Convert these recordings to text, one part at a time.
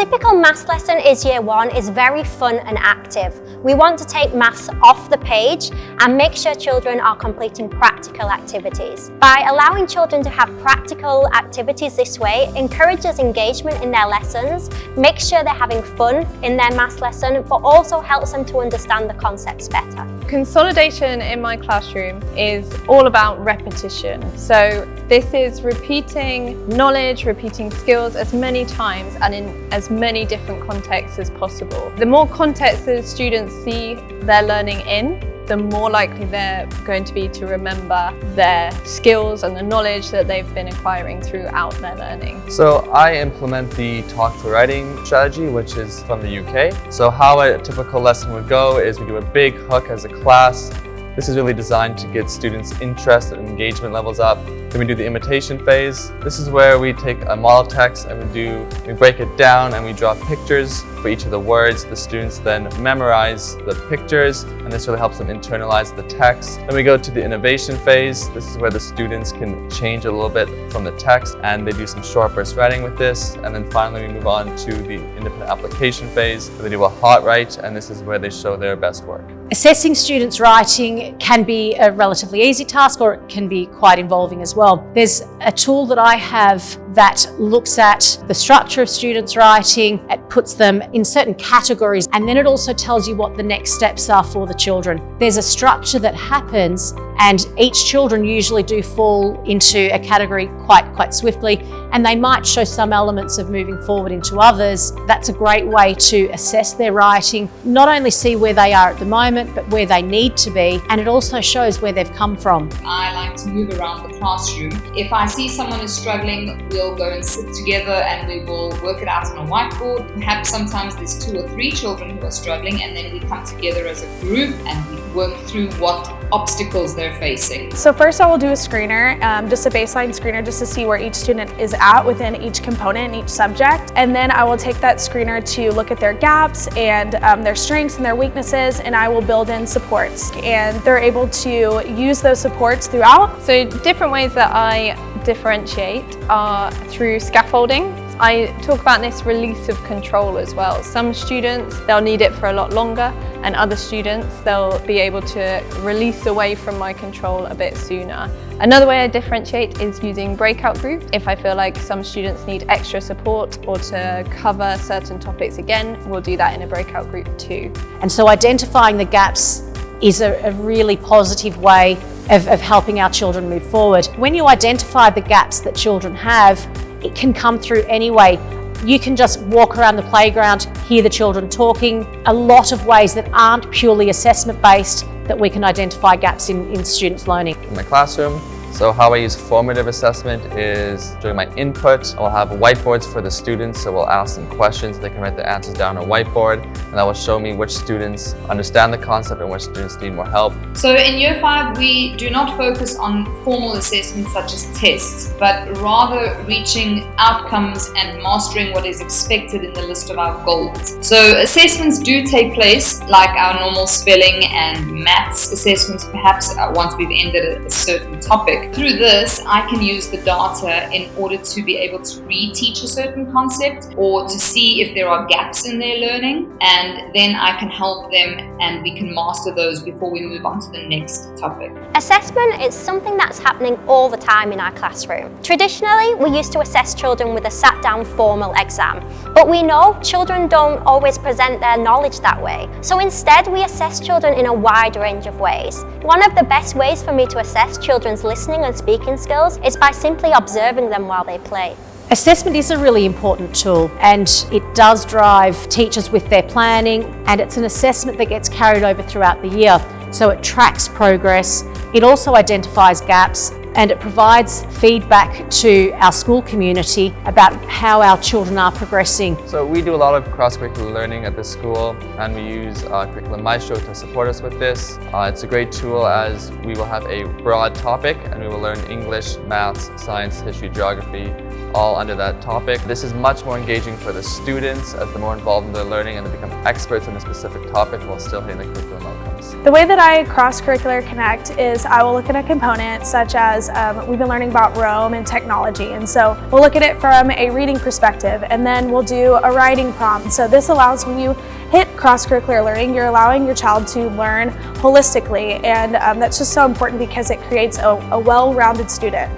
typical maths lesson is year 1 is very fun and active. We want to take maths off the page and make sure children are completing practical activities. By allowing children to have practical activities this way, encourages engagement in their lessons, makes sure they're having fun in their maths lesson, but also helps them to understand the concepts better. Consolidation in my classroom is all about repetition. So this is repeating knowledge, repeating skills as many times and in as many different contexts as possible. The more contexts that students see their learning in, the more likely they're going to be to remember their skills and the knowledge that they've been acquiring throughout their learning. So I implement the talk to writing strategy, which is from the UK. So how a typical lesson would go is we do a big hook as a class. This is really designed to get students' interest and engagement levels up. Then we do the imitation phase. This is where we take a model text and we break it down and we draw pictures for each of the words. The students then memorize the pictures and this really helps them internalize the text. Then we go to the innovation phase. This is where the students can change a little bit from the text and they do some short burst writing with this. And then finally we move on to the independent application phase where they do a hot write, and this is where they show their best work. Assessing students' writing can be a relatively easy task, or it can be quite involving as well. There's a tool that I have that looks at the structure of students' writing. It puts them in certain categories, and then it also tells you what the next steps are for the children. There's a structure that happens, and each children usually do fall into a category quite swiftly, and they might show some elements of moving forward into others. That's a great way to assess their writing, not only see where they are at the moment, but where they need to be, and it also shows where they've come from. I like to move around the classroom. If I see someone is struggling, we'll go and sit together and we will work it out on a whiteboard. Perhaps sometimes there's 2 or 3 children who are struggling, and then we come together as a group and we work through what obstacles they're facing. So first I will do a screener, just a baseline screener, just to see where each student is at within each component and each subject. And then I will take that screener to look at their gaps and their strengths and their weaknesses, and I will build in supports. And they're able to use those supports throughout. So different ways that I differentiate are through scaffolding. I talk about this release of control as well. Some students, they'll need it for a lot longer, and other students, they'll be able to release away from my control a bit sooner. Another way I differentiate is using breakout groups. If I feel like some students need extra support or to cover certain topics again, we'll do that in a breakout group too. And so identifying the gaps is a really positive way of helping our children move forward. When you identify the gaps that children have, it can come through anyway. You can just walk around the playground, hear the children talking, a lot of ways that aren't purely assessment based that we can identify gaps in students' learning. In my classroom, so how I use formative assessment is during my input, I'll have whiteboards for the students, so we'll ask them questions, they can write the answers down on a whiteboard, and that will show me which students understand the concept and which students need more help. So in Year 5, we do not focus on formal assessments such as tests, but rather reaching outcomes and mastering what is expected in the list of our goals. So assessments do take place, like our normal spelling and maths assessments, perhaps once we've ended a certain topic. Through this, I can use the data in order to be able to reteach a certain concept or to see if there are gaps in their learning, and then I can help them and we can master those before we move on to the next topic. Assessment is something that's happening all the time in our classroom. Traditionally, we used to assess children with a sat-down formal exam, but we know children don't always present their knowledge that way. So instead, we assess children in a wide range of ways. One of the best ways for me to assess children's listening and speaking skills is by simply observing them while they play. Assessment is a really important tool, and it does drive teachers with their planning, and it's an assessment that gets carried over throughout the year. So it tracks progress, it also identifies gaps, and it provides feedback to our school community about how our children are progressing. So we do a lot of cross-curricular learning at this school, and we use Curriculum Maestro to support us with this. It's a great tool as we will have a broad topic and we will learn English, maths, science, history, geography, all under that topic. This is much more engaging for the students as they're more involved in their learning and they become experts in a specific topic while still hitting the curriculum outcomes. The way that I cross-curricular connect is I will look at a component such as we've been learning about Rome and technology, and so we'll look at it from a reading perspective, and then we'll do a writing prompt. So this allows, when you hit cross-curricular learning, you're allowing your child to learn holistically, and that's just so important because it creates a well-rounded student.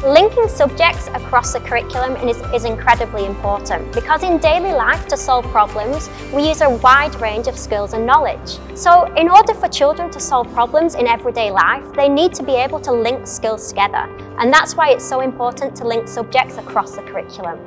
Linking subjects across the curriculum is incredibly important because in daily life to solve problems, we use a wide range of skills and knowledge. So in order for children to solve problems in everyday life, they need to be able to link skills together. And that's why it's so important to link subjects across the curriculum.